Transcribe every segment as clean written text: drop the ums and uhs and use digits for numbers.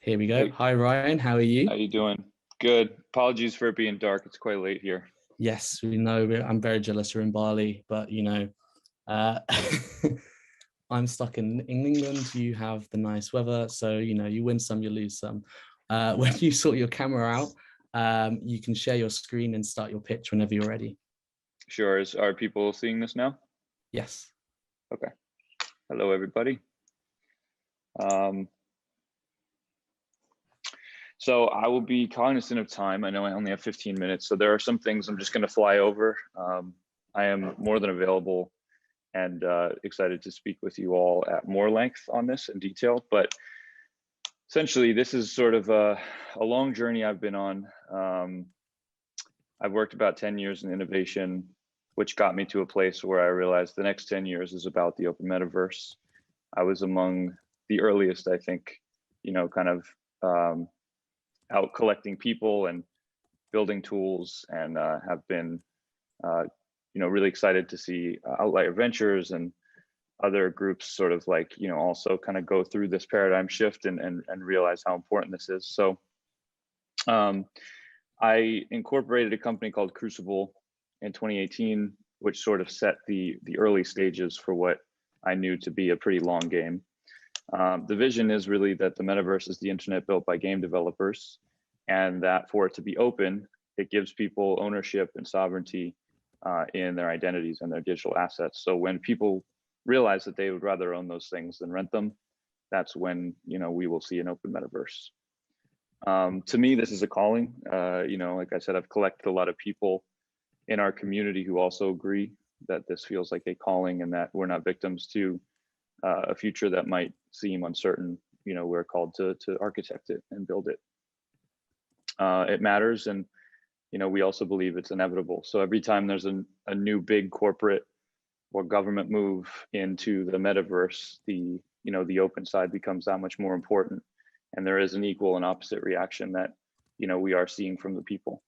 Here we go. Hey, Hi, Ryan. How are you? how you doing? Good. Apologies for it being dark. It's quite late here. Yes, we know. I'm very jealous you're in Bali, but uh, I'm stuck in England. You have the nice weather, so you win some, you lose some. When you sort your camera out, you can share your screen and start your pitch whenever you're ready. Sure. Are people seeing this now? Yes. Okay. Hello, everybody. So I will be cognizant of time. I know I only have 15 minutes, so there are some things I'm just going to fly over. I am more than available and excited to speak with you all at more length on this in detail. But essentially, this is sort of a long journey I've been on. I've worked about 10 years in innovation, which got me to a place where I realized the next 10 years is about the open metaverse. I was among the earliest, I think, kind of out collecting people and building tools, and have been, really excited to see Outlier Ventures and other groups sort of like, also kind of go through this paradigm shift and realize how important this is. So I incorporated a company called Crucible in 2018, which sort of set the early stages for what I knew to be a pretty long game. The vision is really that the metaverse is the internet built by game developers, and that for it to be open, it gives people ownership and sovereignty in their identities and their digital assets. So when people realize that they would rather own those things than rent them, that's when we will see an open metaverse. To me, this is a calling. Like I said, I've collected a lot of people in our community who also agree that this feels like a calling and that we're not victims to a future that might seem uncertain. We're called to architect it and build it. It matters, and we also believe it's inevitable. So every time there's a new big corporate or government move into the metaverse, the open side becomes that much more important. And there is an equal and opposite reaction that we are seeing from the people.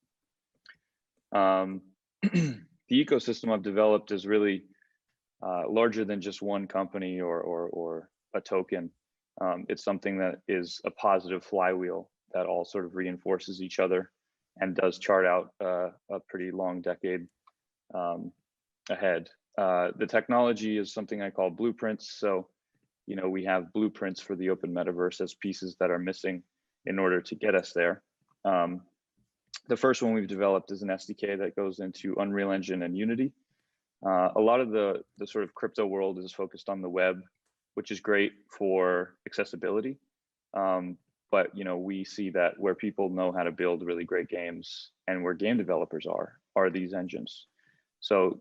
The ecosystem I've developed is really larger than just one company or a token. It's something that is a positive flywheel that all sort of reinforces each other and does chart out a pretty long decade ahead. The technology is something I call blueprints. So we have blueprints for the open metaverse as pieces that are missing in order to get us there. The first one we've developed is an SDK that goes into Unreal Engine and Unity. A lot of the sort of crypto world is focused on the web, which is great for accessibility. But we see that where people know how to build really great games and where game developers are these engines. So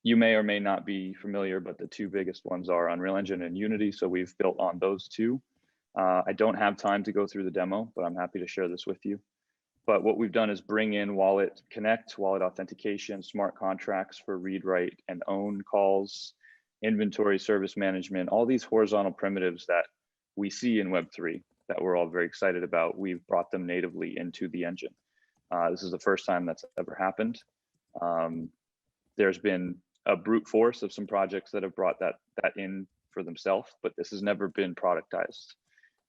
you may or may not be familiar, but the two biggest ones are Unreal Engine and Unity. So we've built on those two. I don't have time to go through the demo, but I'm happy to share this with you. But what we've done is bring in Wallet Connect, wallet authentication, smart contracts for read, write, and own calls, inventory service management, all these horizontal primitives that we see in Web3 that we're all very excited about. We've brought them natively into the engine. This is the first time that's ever happened. There's been a brute force of some projects that have brought that in for themselves, but this has never been productized.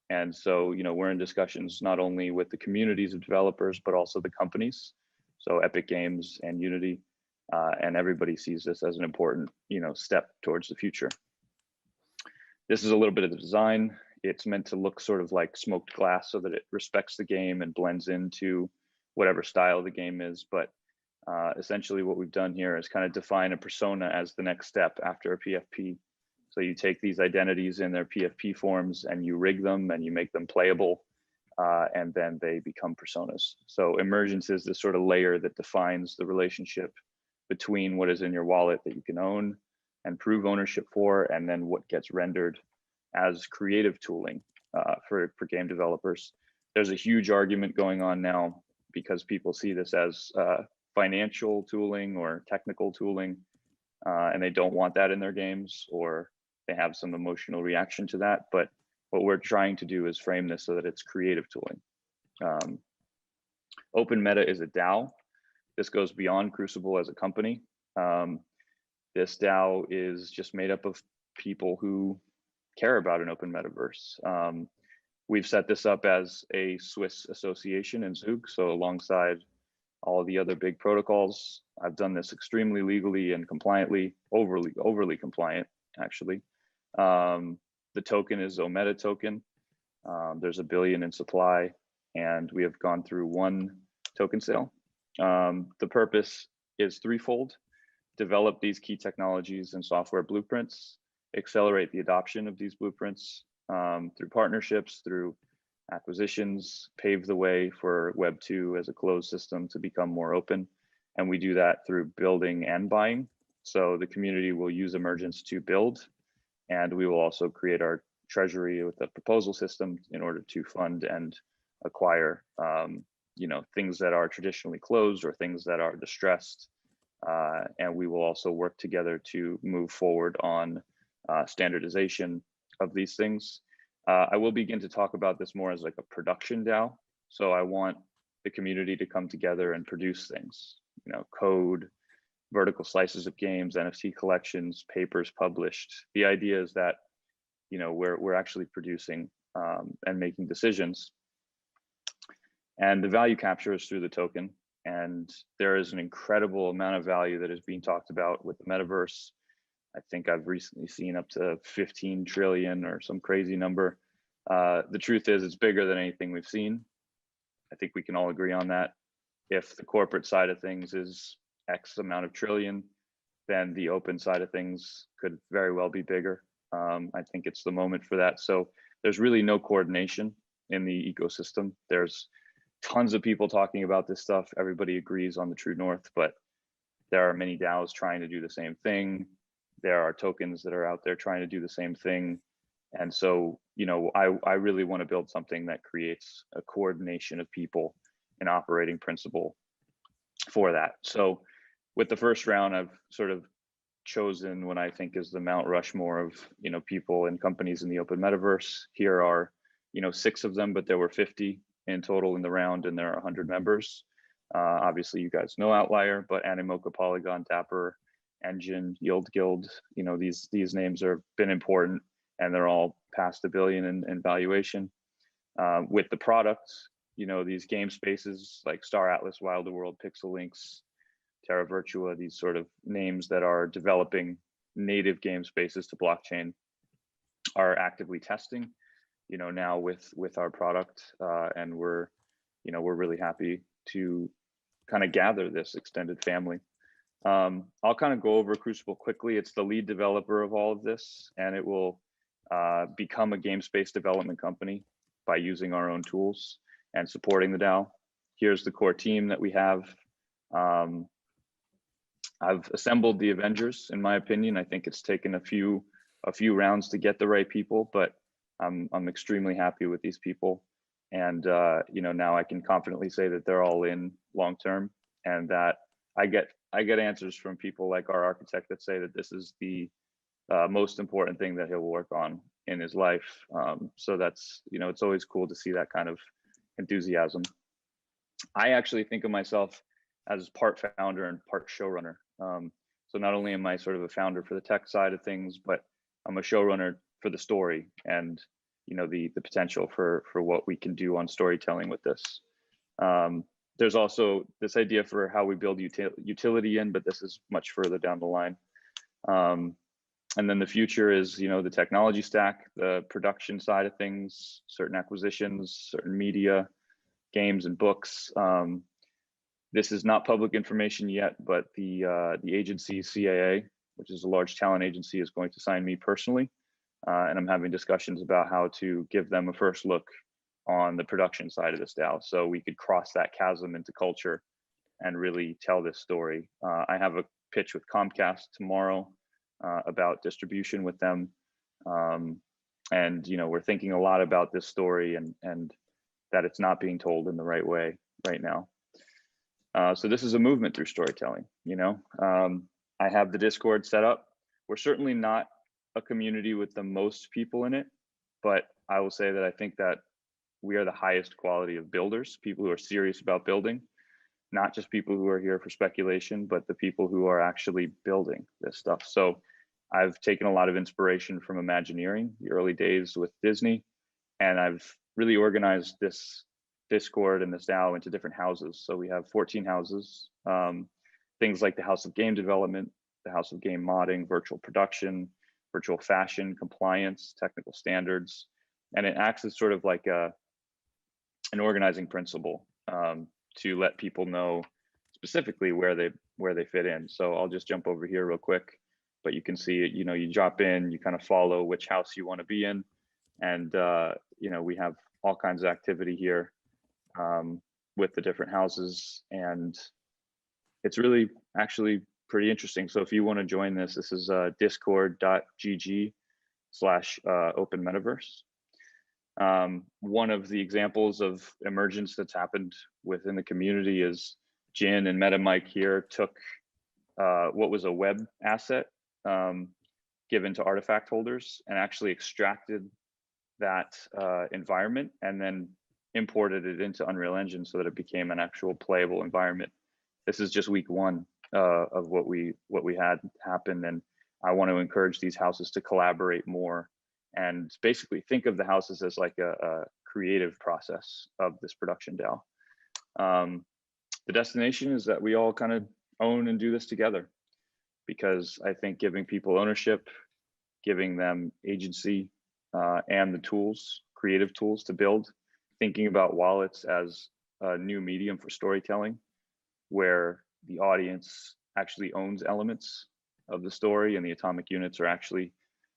And so, we're in discussions not only with the communities of developers, but also the companies. So Epic Games and Unity, and everybody sees this as an important, step towards the future. This is a little bit of the design. It's meant to look sort of like smoked glass so that it respects the game and blends into whatever style the game is. But essentially what we've done here is kind of define a persona as the next step after a PFP. So you take these identities in their PFP forms and you rig them and you make them playable, and then they become personas. So Emergence is this sort of layer that defines the relationship between what is in your wallet that you can own and prove ownership for, and then what gets rendered as creative tooling for game developers. There's a huge argument going on now because people see this as financial tooling or technical tooling, and they don't want that in their games, or they have some emotional reaction to that. But what we're trying to do is frame this so that it's creative tooling. Open Meta is a DAO. This goes beyond Crucible as a company. This DAO is just made up of people who care about an open metaverse. We've set this up as a Swiss association in Zug, so alongside all the other big protocols. I've done this extremely legally and compliantly, overly compliant, actually. The token is Ometa token. There's 1 billion in supply, and we have gone through 1 token sale. The purpose is threefold: develop these key technologies and software blueprints, accelerate the adoption of these blueprints through partnerships, through acquisitions, pave the way for Web 2 as a closed system to become more open. And we do that through building and buying. So the community will use Emergence to build, and we will also create our treasury with a proposal system in order to fund and acquire things that are traditionally closed or things that are distressed. And we will also work together to move forward on standardization of these things. I will begin to talk about this more as like a production DAO. So I want the community to come together and produce things, code, vertical slices of games, NFT collections, papers published. The idea is that, we're actually producing and making decisions. And the value capture is through the token. And there is an incredible amount of value that is being talked about with the Metaverse. I think I've recently seen up to 15 trillion or some crazy number. The truth is, it's bigger than anything we've seen. I think we can all agree on that. If the corporate side of things is X amount of trillion, then the open side of things could very well be bigger. I think it's the moment for that. So there's really no coordination in the ecosystem. There's tons of people talking about this stuff. Everybody agrees on the true north, but there are many DAOs trying to do the same thing. There are tokens that are out there trying to do the same thing. And so, I really want to build something that creates a coordination of people, an operating principle for that. So with the first round, I've sort of chosen what I think is the Mount Rushmore of, people and companies in the open metaverse. Here are, 6 of them, but there were 50 in total in the round, and there are 100 members. Obviously, you guys know Outlier, but Animoca, Polygon, Dapper, Engine, Yield Guild, these names have been important, and they're all past $1 billion in valuation. With the products, these game spaces like Star Atlas, Wilder World, Pixel Links, Terra Virtua, these sort of names that are developing native game spaces to blockchain are actively testing, now with our product, and we're really happy to kind of gather this extended family. I'll kind of go over Crucible quickly. It's the lead developer of all of this, and it will become a game space development company by using our own tools and supporting the DAO. Here's the core team that we have. I've assembled the Avengers, in my opinion. I think it's taken a few rounds to get the right people, but I'm extremely happy with these people. And now I can confidently say that they're all in long term, and that I get answers from people like our architect that say that this is the most important thing that he'll work on in his life. So that's, it's always cool to see that kind of enthusiasm. I actually think of myself as part founder and part showrunner. So not only am I sort of a founder for the tech side of things, but I'm a showrunner for the story and the potential for what we can do on storytelling with this. There's also this idea for how we build utility in, but this is much further down the line. And then the future is, the technology stack, the production side of things, certain acquisitions, certain media, games and books. This is not public information yet, but the agency CAA, which is a large talent agency, is going to sign me personally. And I'm having discussions about how to give them a first look on the production side of this DAO, so we could cross that chasm into culture and really tell this story. I have a pitch with Comcast tomorrow about distribution with them. And we're thinking a lot about this story and that it's not being told in the right way right now. So this is a movement through storytelling. I have the Discord set up. We're certainly not a community with the most people in it, but I will say that I think that we are the highest quality of builders, people who are serious about building, not just people who are here for speculation, but the people who are actually building this stuff. So I've taken a lot of inspiration from Imagineering, the early days with Disney, and I've really organized this Discord and this DAO into different houses. So we have 14 houses, things like the House of Game Development, the House of Game Modding, Virtual Production, Virtual Fashion, Compliance, Technical Standards, and it acts as sort of like an organizing principle to let people know specifically where they fit in. So I'll just jump over here real quick, but you can see it. You know, you drop in, you kind of follow which house you want to be in, and you know, we have all kinds of activity here with the different houses, and it's really actually pretty interesting. So if you want to join this is discord.gg/open metaverse. One of the examples of emergence that's happened within the community is Jin and MetaMike here took what was a web asset given to artifact holders and actually extracted that environment and then imported it into Unreal Engine so that it became an actual playable environment. This is just week one of what we had happen, and I want to encourage these houses to collaborate more and basically think of the houses as like a creative process of this production DAO. The destination is that we all kind of own and do this together, because I think giving people ownership, giving them agency and the tools, creative tools to build, thinking about wallets as a new medium for storytelling, where the audience actually owns elements of the story and the atomic units are actually,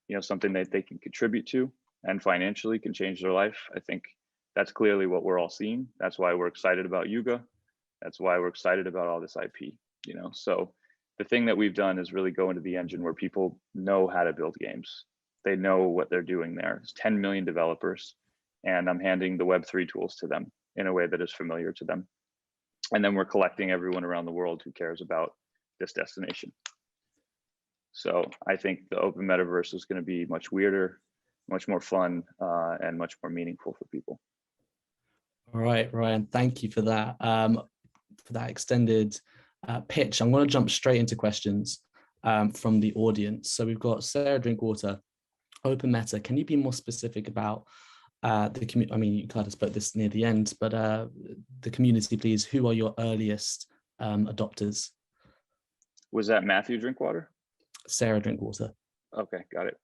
you know, something that they can contribute to and financially can change their life. I think that's clearly what we're all seeing. That's why we're excited about Yuga. That's why we're excited about all this IP, you know. So the thing that we've done is really go into the engine where people know how to build games. They know what they're doing there. There's 10 million developers, and I'm handing the Web3 tools to them in a way that is familiar to them. And then we're collecting everyone around the world who cares about this destination. So I think the open metaverse is going to be much weirder, much more fun, and much more meaningful for people. All right, Ryan, thank you for that extended pitch. I'm going to jump straight into questions from the audience. So we've got Sarah Drinkwater, Open Meta. Can you be more specific about the community? I mean, you kind of spoke this near the end, but the community, please. Who are your earliest adopters? Was that Matthew Drinkwater? Sarah Drinkwater. Okay, got it.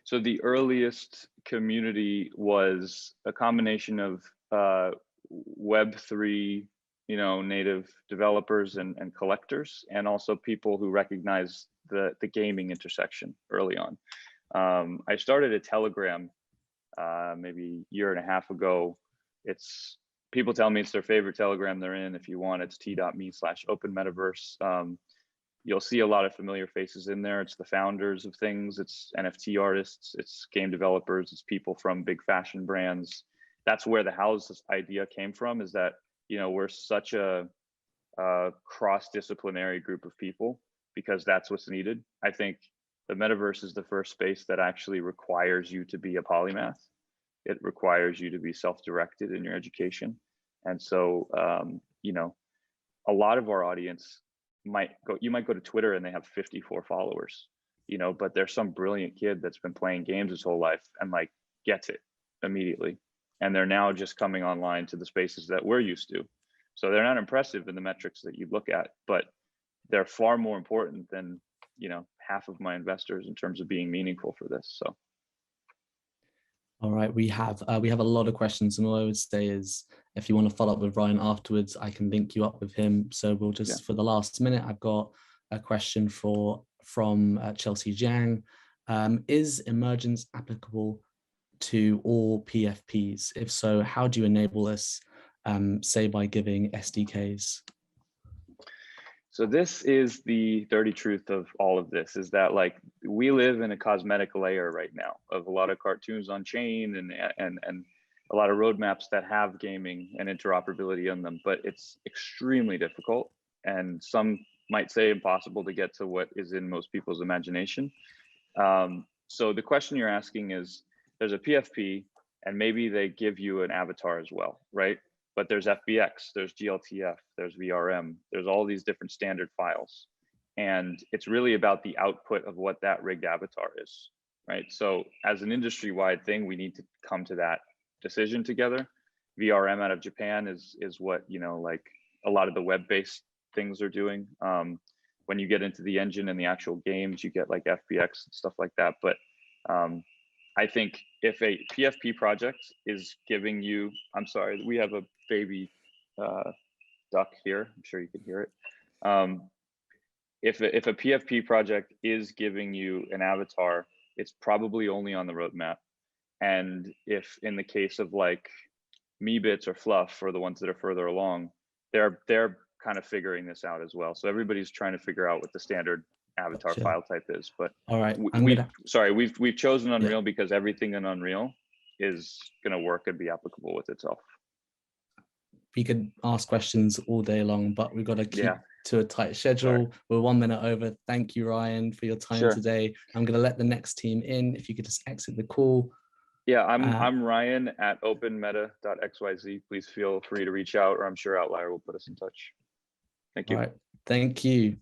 So the earliest community was a combination of Web3, you know, native developers and collectors, and also people who recognize the gaming intersection early on. I started a Telegram maybe a year and a half ago. It's, people tell me it's their favorite Telegram they're in. If you want, it's t.me/open-metaverse. You'll see a lot of familiar faces in there. It's the founders of things, it's NFT artists, it's game developers, it's people from big fashion brands. That's where the house idea came from, is that, you know, we're such a cross-disciplinary group of people because that's what's needed. I think the metaverse is the first space that actually requires you to be a polymath. It requires you to be self-directed in your education. And so, you know, a lot of our audience you might go to Twitter and they have 54 followers, you know, but there's some brilliant kid that's been playing games his whole life and like gets it immediately. And they're now just coming online to the spaces that we're used to. So they're not impressive in the metrics that you look at, but they're far more important than, you know, half of my investors in terms of being meaningful for this. So. All right, we have a lot of questions, and all I would say is, if you want to follow up with Ryan afterwards, I can link you up with him. So we'll just, for the last minute, I've got a question from Chelsea Jiang. Is Emergence applicable to all PFPs? If so, how do you enable this, say by giving SDKs? So this is the dirty truth of all of this, is that like we live in a cosmetic layer right now of a lot of cartoons on chain and a lot of roadmaps that have gaming and interoperability in them, but it's extremely difficult, and some might say impossible to get to what is in most people's imagination. So the question you're asking is, there's a PFP and maybe they give you an avatar as well, right? But there's FBX, there's GLTF, there's VRM, there's all these different standard files. And it's really about the output of what that rigged avatar is, right? So as an industry-wide thing, we need to come to that decision together. VRM out of Japan is what, you know, like a lot of the web-based things are doing. When you get into the engine and the actual games, you get like FBX and stuff like that. But I think if a PFP project is giving you, I'm sorry, we have a baby duck here. I'm sure you can hear it. If a PFP project is giving you an avatar, it's probably only on the roadmap. And if in the case of like Meebits or Fluff, for the ones that are further along, they're kind of figuring this out as well. So everybody's trying to figure out what the standard avatar file type is. But all right, we've chosen Unreal because everything in Unreal is going to work and be applicable with itself. We could ask questions all day long, but we've got to keep to a tight schedule. Sorry. We're 1 minute over. Thank you, Ryan, for your time today. I'm going to let the next team in. If you could just exit the call. Yeah, I'm Ryan at openmeta.xyz. Please feel free to reach out, or I'm sure Outlier will put us in touch. Thank you. All right. Thank you.